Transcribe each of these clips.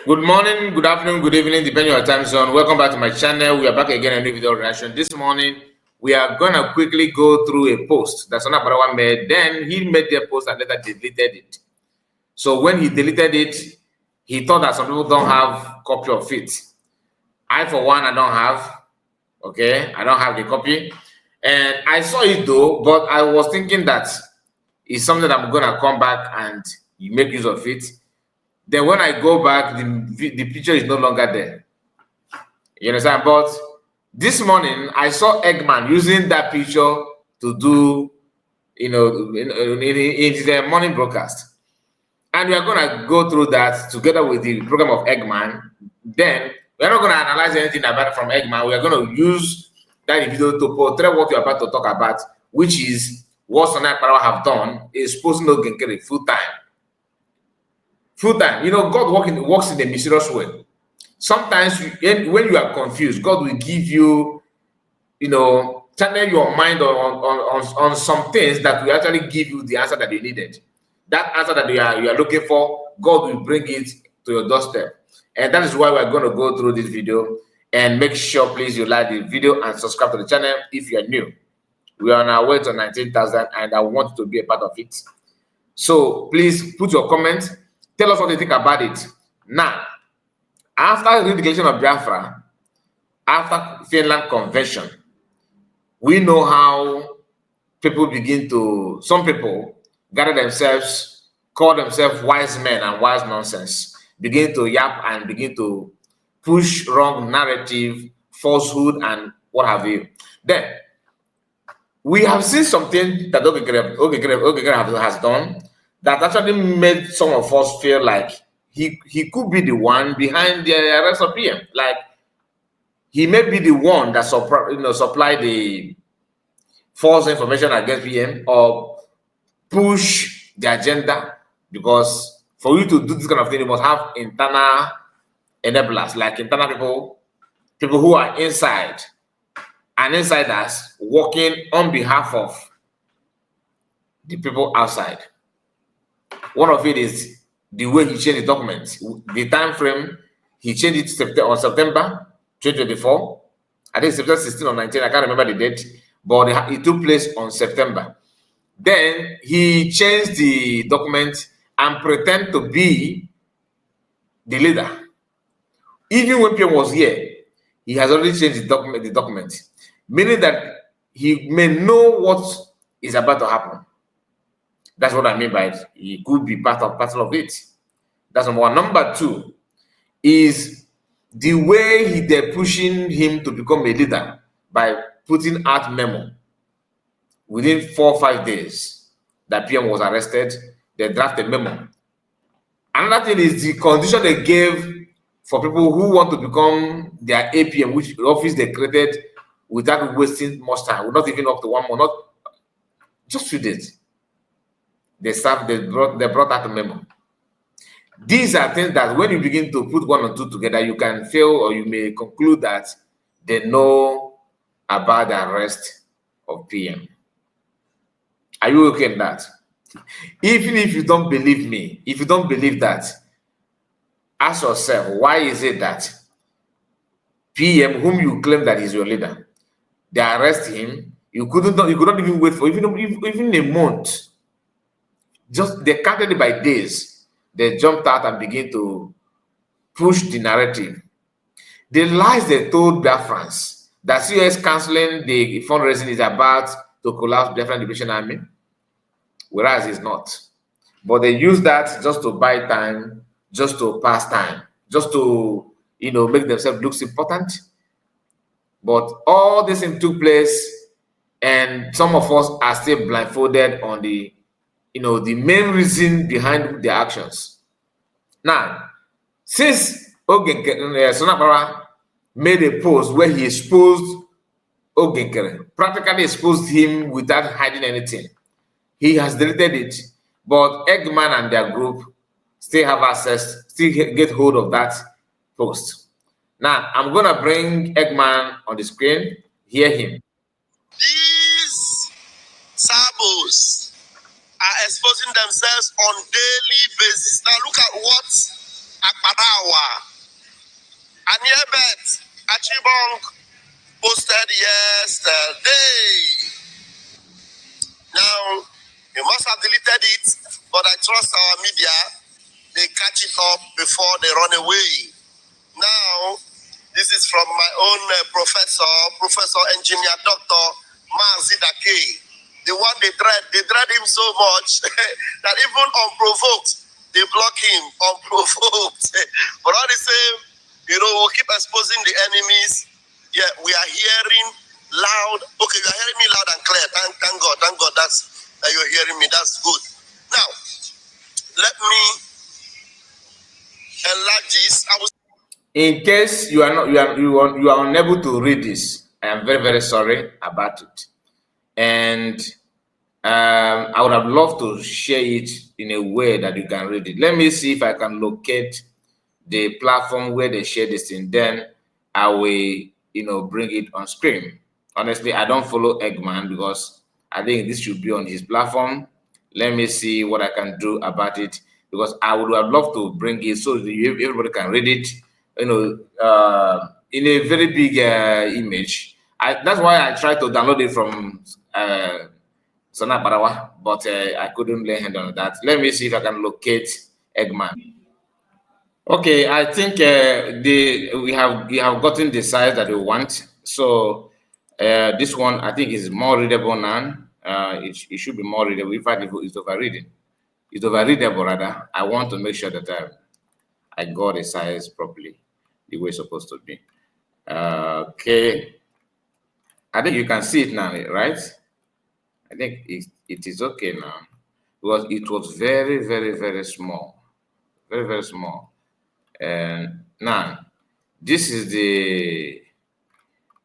Good morning, good afternoon, good evening, depending on your time zone. Welcome back to my channel. We are back again in a new video reaction. This morning, we are gonna quickly go through a post that Akparaway made. Then he made the post and later deleted it. So when he deleted it, he thought that some people don't have copy of it. I, for one, I don't have. Okay, I don't have the copy, and I saw it though, but I was thinking that it's something that I'm gonna come back and make use of it. Then when I go back, the picture is no longer there. You understand? But this morning, I saw Eggman using that picture to do, in his morning broadcast. And we are going to go through that together with the program of Eggman. Then we're not going to analyze anything about it from Eggman. We are going to use that video to portray what we're about to talk about, which is what Akparaway have done, exposing Nkere full time. Full time. God works in a mysterious way. Sometimes when you are confused, God will give you, channel your mind on some things that will actually give you the answer that you needed. That answer that you are looking for, God will bring it to your doorstep. And that is why we're going to go through this video. And make sure, please, you like the video and subscribe to the channel if you're new. We are on our way to 19,000 and I want you to be a part of it. So please put your comments. Tell us what you think about it. Now, after the declaration of Biafra, after Finland Convention, we know how some people gather themselves, call themselves wise men and wise nonsense, begin to yap and begin to push wrong narrative, falsehood, and what have you. Then, we have seen something that Nkere has done that actually made some of us feel like he could be the one behind the arrest of PM. Like he may be the one that supply the false information against PM or push the agenda, because for you to do this kind of thing, you must have internal enablers, like internal people who are inside and insiders working on behalf of the people outside. One of it is the way he changed the documents, the time frame. He changed it on September 2024. I think September 16 or 19. I can't remember the date, but it took place on September. Then he changed the document and pretend to be the leader. Even when PM was here, he has already changed the document, meaning that he may know what is about to happen. That's what I mean by it. He could be part of it. That's number one. Number two is the way they're pushing him to become a leader by putting out memo within 4 or 5 days that PM was arrested. They drafted memo. Another thing is the condition they gave for people who want to become their APM, which office they created without wasting much time, not even up to 1 month, not just 2 days. They brought out a memo. These are things that when you begin to put 1 or 2 together, you can feel or you may conclude that they know about the arrest of PM. Are you okay in that? Even if you don't believe me, if you don't believe that, ask yourself, why is it that PM, whom you claim that is your leader, they arrest him, you could not even wait for even a month. Just they counted it by days. They jumped out and began to push the narrative. The lies they told Biafrans that CS canceling the fundraising is about to collapse Biafran Liberation Army, whereas it's not. But they use that just to buy time, just to pass time, just to make themselves look important. But all this thing took place, and some of us are still blindfolded on the main reason behind their actions. Now, since Akparaway made a post where he exposed Nkere, practically exposed him without hiding anything, he has deleted it. But Eggman and their group still have access, still get hold of that post. Now, I'm going to bring Eggman on the screen. Hear him. These sabos are exposing themselves on daily basis. Now look at what Akparaway Achibong posted yesterday. Now, you must have deleted it, but I trust our media, they catch it up before they run away. Now, this is from my own Professor Engineer Dr. Mazidake. The one they dread him so much that even unprovoked, they block him unprovoked. But all the same, we'll keep exposing the enemies. Yeah, we are hearing loud. Okay, you are hearing me loud and clear. Thank God. That you're hearing me. That's good. Now, let me enlarge this. In case you are unable to read this, I am very, very sorry about it. And I would have loved to share it in a way that you can read it. Let me see if I can locate the platform where they share this thing. Then I will, bring it on screen. Honestly, I don't follow Eggman because I think this should be on his platform. Let me see what I can do about it, because I would have loved to bring it so that everybody can read it, in a very big image. That's why I tried to download it from Akparaway, but I couldn't lay hand on that. Let me see if I can locate Eggman. Okay, I think we have gotten the size that we want. So this one I think is more readable now. It should be more readable. In fact, it's overreading. It's overreadable rather. I want to make sure that I got the size properly, the way it's supposed to be. Okay, I think you can see it now, right? I think it is okay now, because it was very, very, very small, very, very small. And now this is the,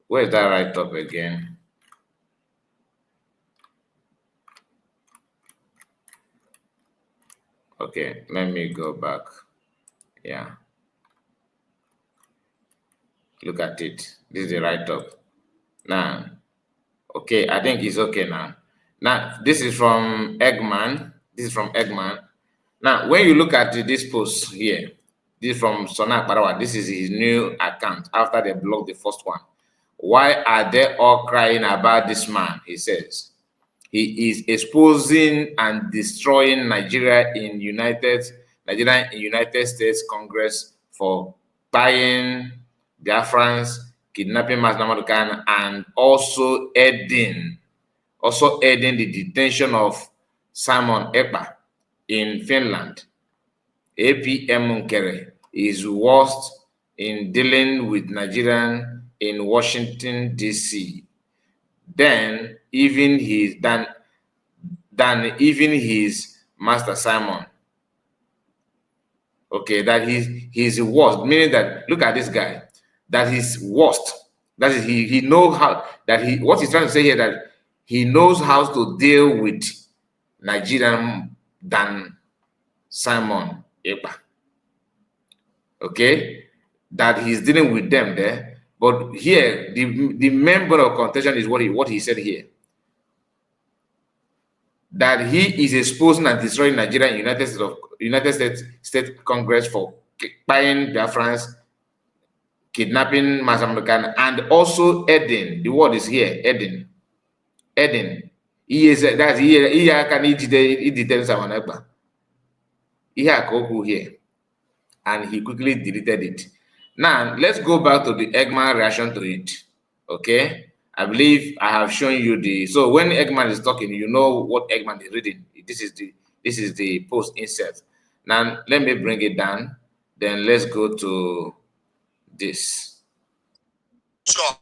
where's that right up again? Okay, let me go back. Yeah, look at it. This is the right up. Now, okay, I think it's okay now. Now, this is from Eggman. This is from Eggman. Now, when you look at this post here, this is from Akparaway. This is his new account after they blocked the first one. Why are they all crying about this man? He says he is exposing and destroying Nigeria in United States Congress for buying Biafrans, kidnapping Mass Namadukan, and also aiding the detention of Simon Ekpa in Finland. APM Nkere is worst in dealing with Nigerian in Washington, D.C. than even his master Simon. Okay, that he's worst, meaning that, look at this guy, that he's worst. That is, he knows how, what he's trying to say here, that he knows how to deal with Nigerian than Simon Ekpa. Okay, that he's dealing with them there. But here, the main point of contention is what he said here, that he is exposing and destroying Nigeria in United States Congress for buying Biafrans, kidnapping Mazambican, and also aiding. The word is here, aiding. He is that he can detain Simon Ekpa. He had Koku here, and he quickly deleted it. Now let's go back to the Eggman reaction to it. Okay, I believe I have shown you so when Eggman is talking, you know what Eggman is reading. This is the post insert. Now let me bring it down. Then let's go to this. Sure.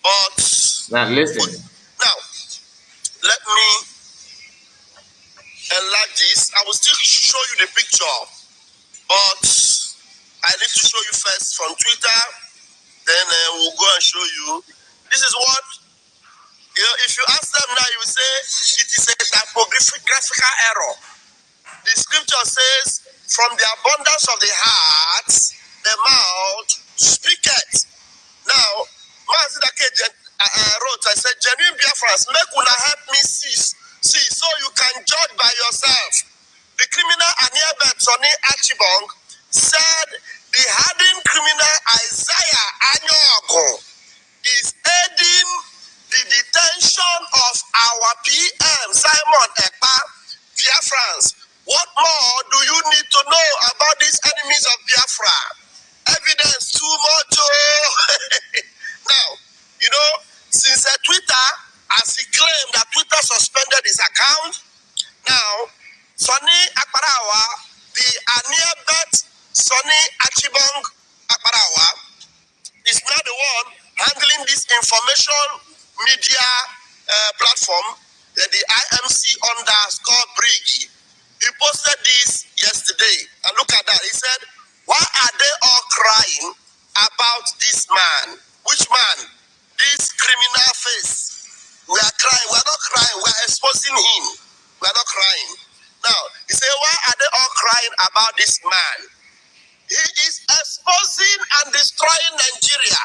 But now listen. Now let me enlarge this. I will still show you the picture, but I need to show you first from Twitter. Then we'll go and show you. This is what, if you ask them now, you will say it is a typographical error. The scripture says, from the abundance of the heart, the mouth speaketh. Now, Mazidake wrote, I said, genuine Biafrans, make una help me see, so you can judge by yourself. The criminal Aniebet Sonny Achibong said the hardened criminal Isaiah Anyor Ezeogun is aiding the detention of our PM, Simon Ekpa, Biafrans. What more do you need to know about these enemies of Biafra? Evidence too much. Now, you know, since Twitter, as he claimed that Twitter suspended his account, now, Sonny Akparaway, the Aniabet Sonny Achibong Akparaway, is now the one handling this information media platform, the IMC_Briggy. He posted this yesterday, and look at that. He said, why are they all crying about this man? Which man? This criminal face. We are crying. We are not crying. We are exposing him. We are not crying. Now, he said, why are they all crying about this man? He is exposing and destroying Nigeria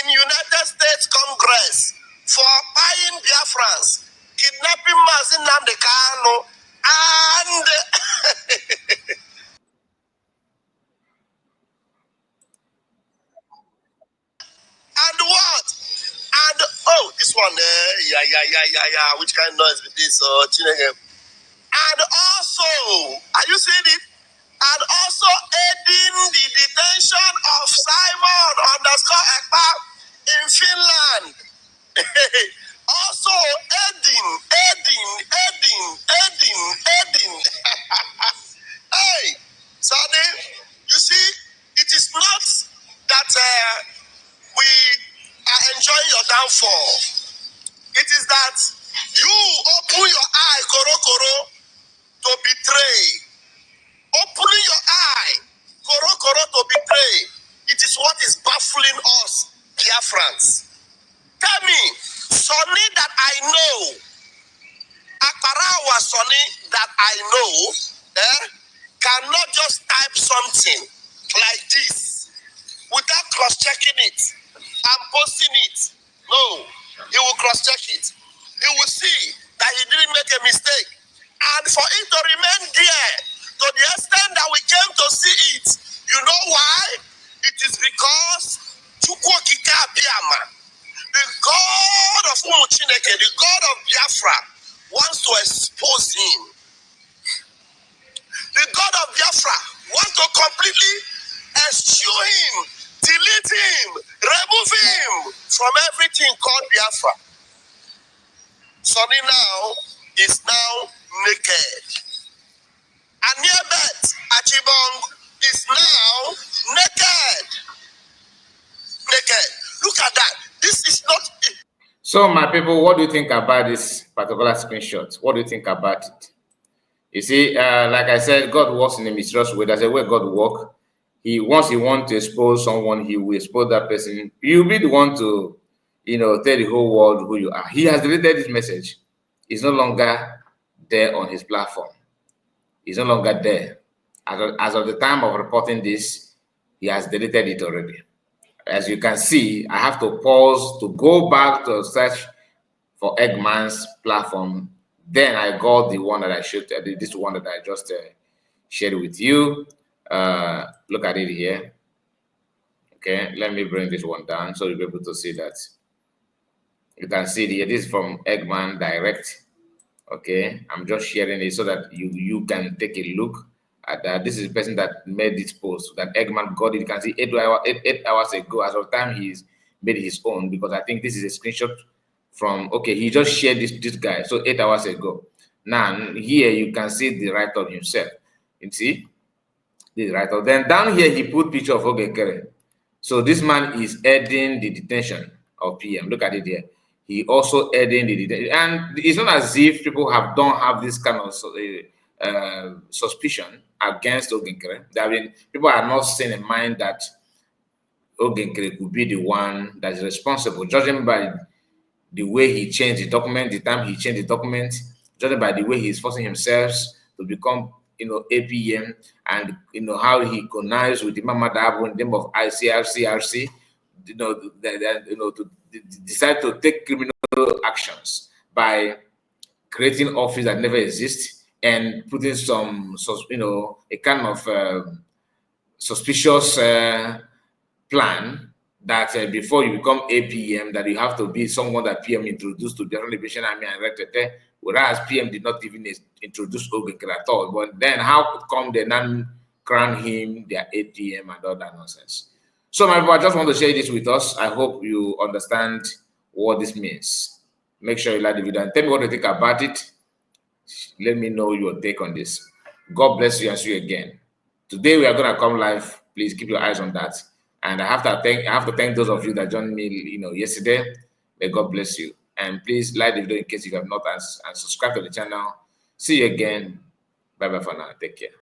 in United States Congress for buying Biafrans, kidnapping Mazin Nnamdi Kanu, and and what? And oh, this one, yeah. Which kind of noise with this? And also, are you seeing it? And also aiding the detention of Simon _Ekpa in Finland. Also aiding. Hey, Sonny, you see, it is not that we are enjoying your downfall. It is that you open your eye, Koro, to betray. Opening your eye, Koro, to betray. It is what is baffling us, Biafrans. Tell me, Sonny that I know, Akparaway Sonny that I know, cannot just type something like this without cross-checking it and posting it. No, he will cross-check it. He will see that he didn't make a mistake. And for it to remain there, to the extent that we came to see it, you know why? It is because Chukwokika Biama, the God of Umuchineke, the God of Biafra, wants to expose him. The God of Biafra wants to completely eschew him, delete him, remove him from everything called Biafra. Sonny now is now naked. Aniabet Achibong is now naked. Look at that. This is not it. So, my people, what do you think about this particular screenshot? What do you think about it? You see, like I said, God works in a mysterious way. There's a way God works. Once he wants to expose someone, he will expose that person. You'll be the one to, tell the whole world who you are. He has deleted this message. It's no longer there on his platform. It's no longer there. As of the time of reporting this, he has deleted it already. As you can see, I have to pause to go back to search for Eggman's platform. Then I got the one that I showed, this one that I just shared with you. Look at it here. Okay, let me bring this one down so you'll be able to see that. You can see here, this is from Eggman Direct. Okay, I'm just sharing it so that you can take a look at that. This is the person that made this post, that Eggman got it. You can see 8 hours ago, as of time he's made his own, because I think this is a screenshot from, okay, he just shared this guy, so 8 hours ago. Now here you can see the write-up himself. You see this write-up. Then down here he put picture of Nkere. So this man is aiding the detention of PM. Look at it here. He also aiding the detention, and it's not as if people don't have this kind of suspicion against Nkere. I mean, people are not saying in mind that Nkere could be the one that is responsible, judging by the way he changed the document, the time he changed the document, judging by the way he's forcing himself to become, APM, and how he connived with Imam Madhabu in the name of ICRC, to decide to take criminal actions by creating office that never exists and putting some, a kind of suspicious plan that before you become APM, that you have to be someone that PM introduced to the Liberation Army and erected, whereas PM did not even introduce Nkere at all. But then how come they now crown him their APM and all that nonsense? So my people, I just want to share this with us. I hope you understand what this means. Make sure you like the video and tell me what you think about it. Let me know your take on this. God bless you and see you again. Today we are going to come live. Please keep your eyes on that. And I have to thank those of you that joined me, yesterday. May God bless you. And please like the video in case you have not, and subscribe to the channel. See you again. Bye bye for now. Take care.